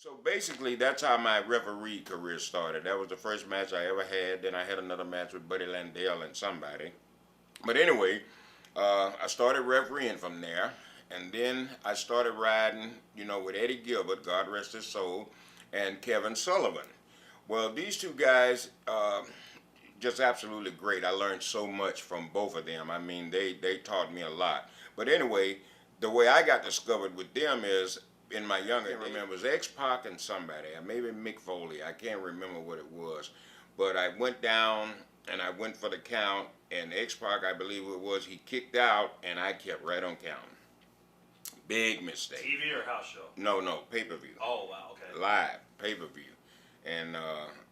So basically, that's how my referee career started. That was the first match I ever had. Then I had another match with Buddy Landell and somebody. But anyway, I started refereeing from there. And then I started riding, with Eddie Gilbert, God rest his soul, and Kevin Sullivan. Well, these two guys, just absolutely great. I learned so much from both of them. I mean, they taught me a lot. But anyway, the way I got discovered with them is in my younger days. I remember it was X-Pac and somebody, maybe Mick Foley. I can't remember what it was. But I went down and I went for the count, and X-Pac, I believe it was, he kicked out, and I kept right on counting. Big mistake. TV or house show? No, pay-per-view. Oh, wow, okay. Live, pay-per-view. And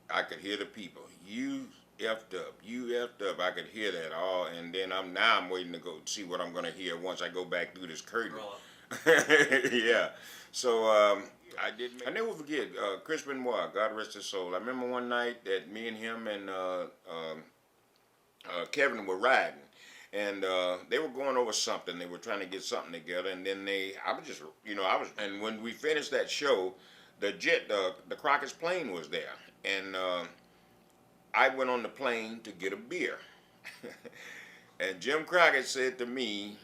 I could hear the people. You effed up. I could hear that all, and then I'm waiting to go see what I'm gonna hear once I go back through this curtain. Yeah. So I never forget Chris Benoit, God rest his soul. I remember one night that me and him and Kevin were riding, and they were going over something. They were trying to get something together, and then and when we finished that show, the Crockett's plane was there, and I went on the plane to get a beer. And Jim Crockett said to me,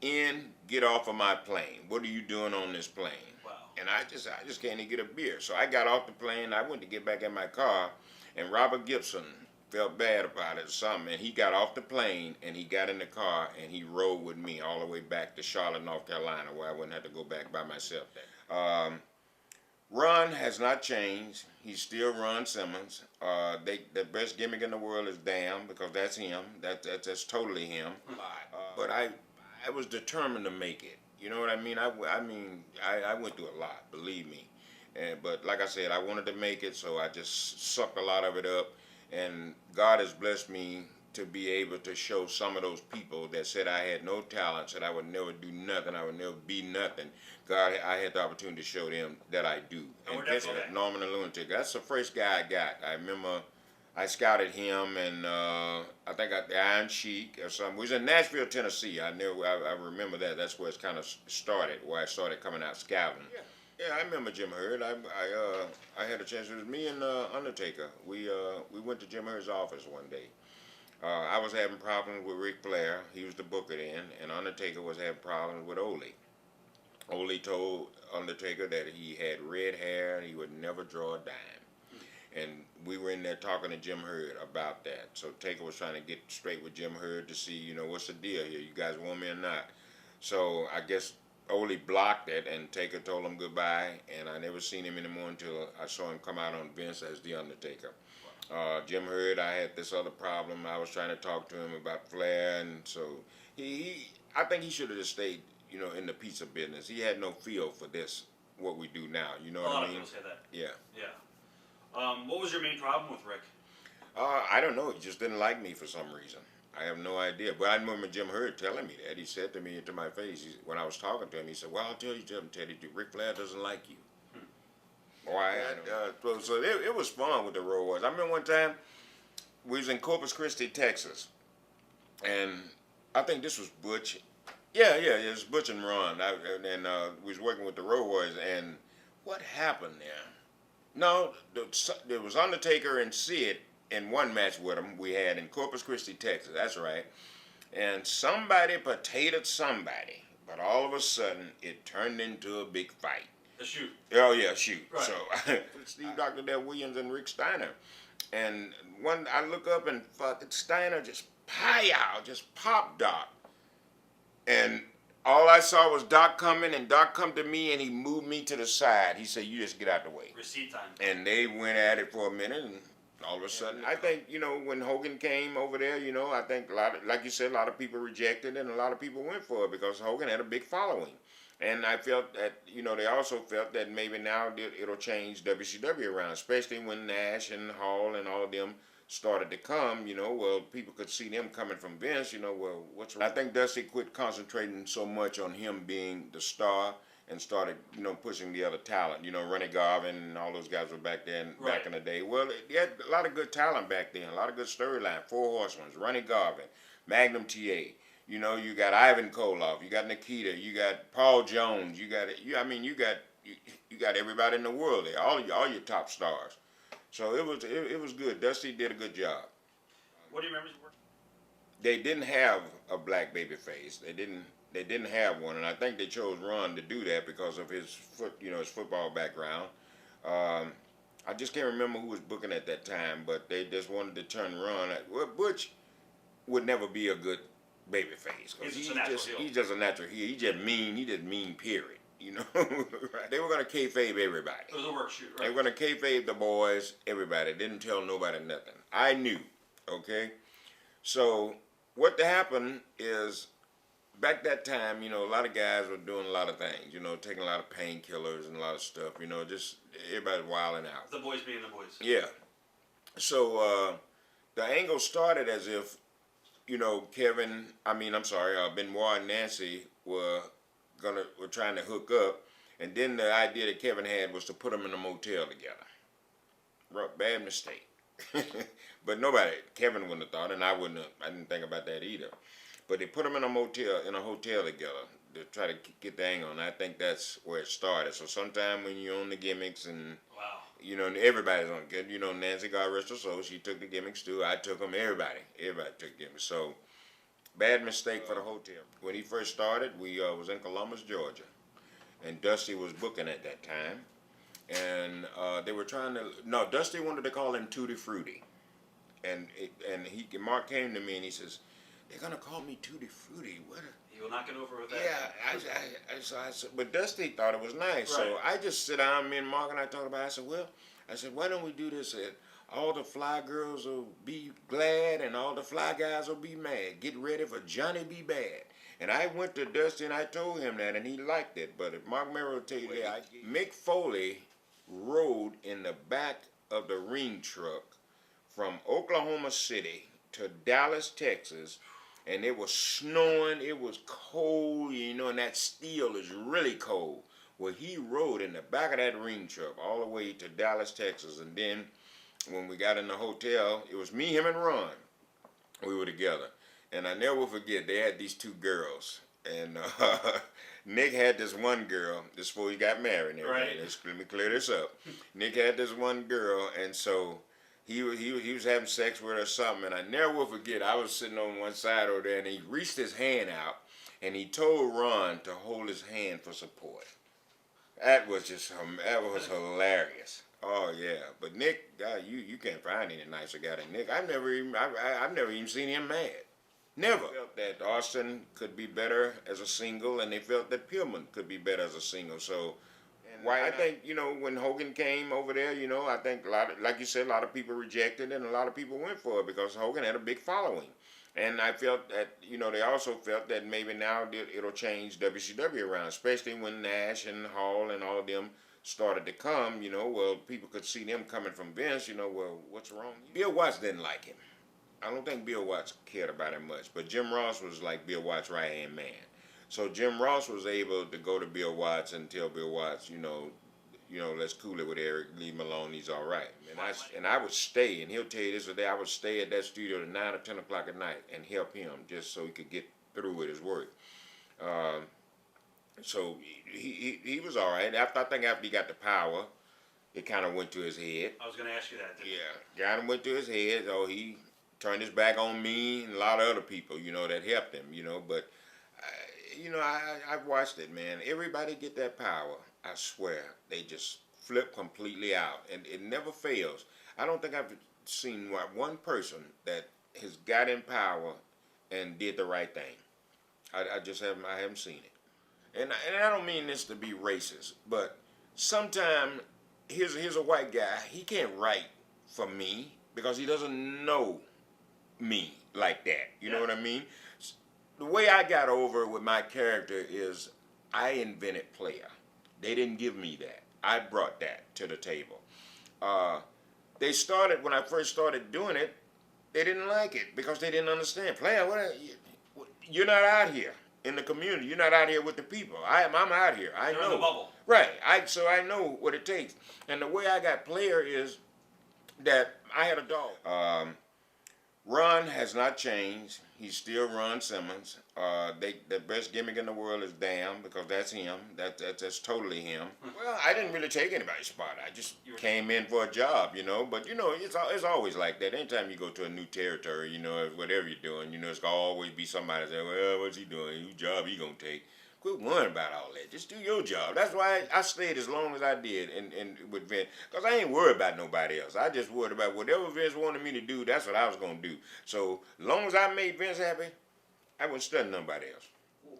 "Ian, get off of my plane. What are you doing on this plane?" Wow. And I just can't even get a beer. So I got off the plane. I went to get back in my car, and Robert Gibson felt bad about it or something, and he got off the plane, and he got in the car, and he rode with me all the way back to Charlotte, North Carolina, where I wouldn't have to go back by myself. Ron has not changed. He's still Ron Simmons. The best gimmick in the world is Damn, because that's him. That's totally him. But I was determined to make it. You know what I mean? I went through a lot, believe me. But like I said, I wanted to make it, so I just sucked a lot of it up. And God has blessed me to be able to show some of those people that said I had no talent, said I would never do nothing, I would never be nothing. God, I had the opportunity to show them that I do. And guess what? Norman the Lunatic. That's the first guy I got. I remember I scouted him, and I think the Iron Sheik or something. We was in Nashville, Tennessee. I remember that. That's where it's kind of started, where I started coming out scouting. Yeah, I remember Jim Herd. I had a chance. It was me and Undertaker. We went to Jim Herd's office one day. I was having problems with Ric Flair. He was the booker then, and Undertaker was having problems with Ole. Ole told Undertaker that he had red hair and he would never draw a dime. And we were in there talking to Jim Herd about that. So Taker was trying to get straight with Jim Herd to see, what's the deal here? You guys want me or not? So I guess Ole blocked it, and Taker told him goodbye, and I never seen him anymore until I saw him come out on Vince as The Undertaker. Jim Herd, I had this other problem. I was trying to talk to him about Flair, and so I think he should have just stayed, in the pizza business. He had no feel for this, what we do now. You know what I mean? A lot of people say that. Yeah. Yeah. What was your main problem with Rick? I don't know. He just didn't like me for some reason. I have no idea. But I remember Jim Herd telling me that. He said to me, to my face, when I was talking to him, he said, "Well, I'll tell you something, Teddy. Ric Flair doesn't like you." Why? So it was fun with the Road Warriors. I remember one time we was in Corpus Christi, Texas, and I think this was Butch. Yeah, it was Butch and Ron. We was working with the Road Warriors, and what happened there? No, there was Undertaker and Sid in one match with them we had in Corpus Christi, Texas. That's right. And somebody potatoed somebody, but all of a sudden it turned into a big fight. The shoot. Oh yeah, shoot. Right. So Steve Dr. Dale Williams and Rick Steiner, and I look up and fucking Steiner just popped Doc, and all I saw was Doc coming, and Doc come to me, and he moved me to the side. He said, "You just get out the way." Receipt time. And they went at it for a minute, and all of a sudden, I think, when Hogan came over there, I think like you said, a lot of people rejected it, and a lot of people went for it because Hogan had a big following. And I felt that, they also felt that maybe now it'll change WCW around, especially when Nash and Hall and all of them started to come, well, people could see them coming from Vince, well, what's wrong? I think Dusty quit concentrating so much on him being the star and started, pushing the other talent. Ronnie Garvin and all those guys were back then, back in the day. Well, they had a lot of good talent back then, a lot of good storyline. Four Horsemen, Ronnie Garvin, Magnum TA. You got Ivan Koloff, you got Nikita, you got Paul Jones, you got you got everybody in the world there, all your top stars. So it was good. Dusty did a good job. What do you remember? They didn't have a black baby face. They didn't have one, and I think they chose Ron to do that because of his his football background. I just can't remember who was booking at that time, but they just wanted to turn Ron. Well, Butch would never be a good baby face because he's just a natural heel. He just mean. Period. You know, right. They were gonna kayfabe everybody. It was a work shoot, right? They were gonna kayfabe the boys, everybody. Didn't tell nobody nothing. I knew. Okay, so what happened is back that time, a lot of guys were doing a lot of things. Taking a lot of painkillers and a lot of stuff. Just everybody wilding out. The boys being the boys. Yeah. So the angle started as if, Benoit and Nancy were trying to hook up, and then the idea that Kevin had was to put them in a motel together. Bad mistake. But Kevin wouldn't have thought, and I didn't think about that either. But they put them in a hotel together to try to get the angle, and I think that's where it started. So sometime when you're on the gimmicks and everybody's on good. Nancy, God rest her soul, she took the gimmicks too. I took them. Everybody took gimmicks. So bad mistake for the hotel. When he first started, we was in Columbus, Georgia, and Dusty was booking at that time, and they were trying to. No, Dusty wanted to call him Tutti Frutti, and Mark came to me and he says, "They're gonna call me Tutti Frutti. What?" He will knock it over with that. Yeah, I said, but Dusty thought it was nice, right. So I just sit down. Me and Mark and I talked about it. I said, why don't we do this? All the fly girls will be glad and all the fly guys will be mad. Get ready for Johnny B. Bad. And I went to Dusty and I told him that, and he liked it. But if Mark Merrill will tell you that, Mick Foley rode in the back of the ring truck from Oklahoma City to Dallas, Texas. And it was snowing, it was cold, and that steel is really cold. Well, he rode in the back of that ring truck all the way to Dallas, Texas. And then when we got in the hotel, it was me, him, and Ron. We were together. And I never will forget, they had these two girls. And Nick had this one girl, this before he got married. Right. Let me clear this up. Nick had this one girl, and so he was having sex with her or something, and I never will forget, I was sitting on one side over there, and he reached his hand out, and he told Ron to hold his hand for support. That was hilarious. Oh yeah, but Nick, God, you can't find any nicer guy than Nick. I've never even seen him mad. Never. They felt that Austin could be better as a single, and they felt that Pillman could be better as a single. So. I think, when Hogan came over there, I think like you said, a lot of people rejected it and a lot of people went for it because Hogan had a big following. And I felt that, they also felt that maybe now it'll change WCW around, especially when Nash and Hall and all of them started to come, people could see them coming from Vince, well, what's wrong? Bill Watts didn't like him. I don't think Bill Watts cared about him much, but Jim Ross was like Bill Watts' right-hand man. So Jim Ross was able to go to Bill Watts and tell Bill Watts, let's cool it with Eric, leave him alone, he's all right. And I would stay, and he'll tell you this today, I would stay at that studio at 9 or 10 o'clock at night and help him just so he could get through with his work. So he was all right. I think after he got the power, it kind of went to his head. I was going to ask you that. Yeah, kind of went to his head. So he turned his back on me and a lot of other people, that helped him, but... I've watched it, man. Everybody get that power. I swear, they just flip completely out, and it never fails. I don't think I've seen one person that has got in power and did the right thing. I just haven't. I haven't seen it. And I don't mean this to be racist, but sometimes here's a white guy. He can't write for me because he doesn't know me like that. You know what I mean? The way I got over with my character is I invented player. They didn't give me that. I brought that to the table. They started, when I first started doing it, they didn't like it because they didn't understand. Player, you're not out here in the community. You're not out here with the people. I'm out here. I know. In the bubble. Right. So I know what it takes. And the way I got player is that I had a dog. Ron has not changed. He's still Ron Simmons. The best gimmick in the world is damn, because that's him. That's totally him. Well, I didn't really take anybody's spot. I just came in for a job, you know. But you know, it's always like that. Anytime you go to a new territory, you know, whatever you're doing, you know, it's gonna always be somebody saying, "Well, what's he doing? Whose job he gonna take?" Quit worrying about all that. Just do your job. That's why I stayed as long as I did and with Vince. Because I ain't worried about nobody else. I just worried about whatever Vince wanted me to do, that's what I was going to do. So as long as I made Vince happy, I wouldn't study nobody else.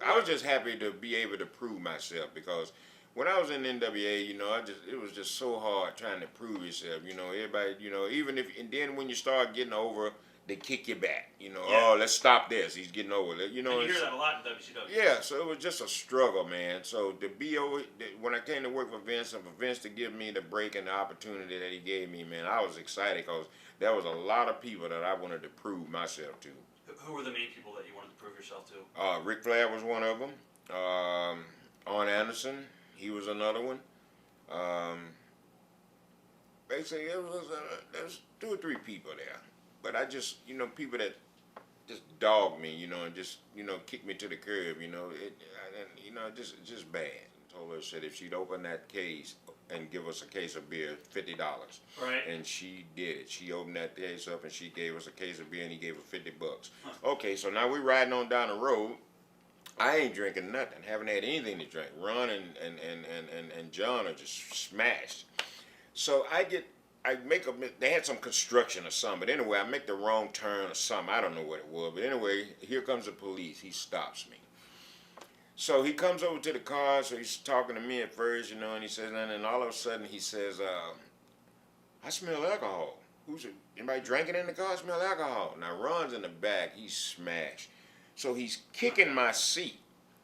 I was just happy to be able to prove myself, because when I was in NWA, you know, it was just so hard trying to prove yourself. You know, everybody, you know, even if, and then when you start getting over, they kick you back. You know, Yeah. oh, let's stop this. He's getting over it. You know, And you hear that a lot in WCW. yeah, so it was just a struggle, man. So to be over, when I came to work for Vince, and for Vince to give me the break and the opportunity that he gave me, man, I was excited, because there was a lot of people that I wanted to prove myself to. Who were the main people that you wanted to prove yourself to? Ric Flair was one of them. Arn Anderson, he was another one. Basically, there's 2 or 3 people there. But I just, you know, people that just dogged me, you know, and just, you know, kicked me to the curb, you know. Just bad. I told her, said if she'd open that case and give us a case of beer, $50. Right. And she did it. She opened that case up and she gave us a case of beer, and he gave her $50. Okay, so now we're riding on down the road. I ain't drinking nothing, haven't had anything to drink. Ron and John are just smashed. So they had some construction or something, but anyway, I make the wrong turn or something. I don't know what it was, but anyway, here comes the police. He stops me. So he comes over to the car, so he's talking to me at first, you know, and he says, and then all of a sudden he says, I smell alcohol. Anybody drinking in the car? I smell alcohol. Now Ron's in the back, he's smashed. So he's kicking my seat,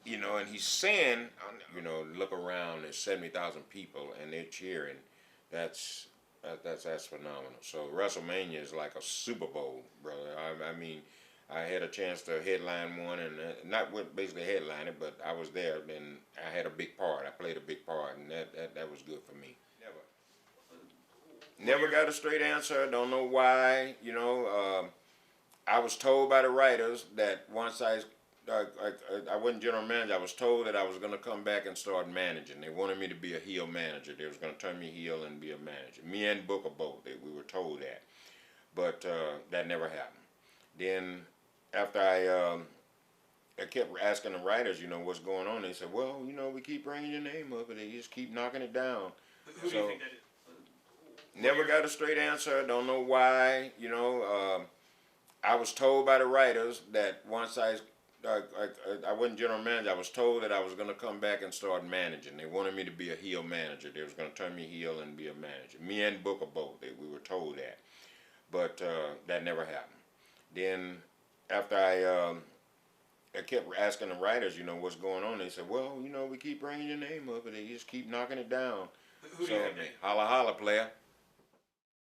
you know, and he's saying, you know, look around, there's 70,000 people and they're cheering. That's phenomenal. So WrestleMania is like a Super Bowl, brother. I mean, I had a chance to headline one, and not basically headline it, but I was there, and I had a big part. I played a big part, and that was good for me. Never got a straight answer. Don't know why. You know, I was told by the writers that once I wasn't general manager. I was told that I was going to come back and start managing. They wanted me to be a heel manager. They was going to turn me heel and be a manager. Me and Booker both. We were told that, but that never happened. Then after I kept asking the writers, you know, what's going on. They said, well, you know, we keep bringing your name up, and they just keep knocking it down. Who do you think that is? Never got a straight answer. Don't know why. You know, I was told by the writers that once I wasn't general manager. I was told that I was going to come back and start managing. They wanted me to be a heel manager. They was going to turn me heel and be a manager. Me and Booker both. We were told that, but that never happened. Then after I kept asking the writers, you know, what's going on. They said, well, you know, we keep bringing your name up, and they just keep knocking it down. Who do you think that is? Holla, holla, player.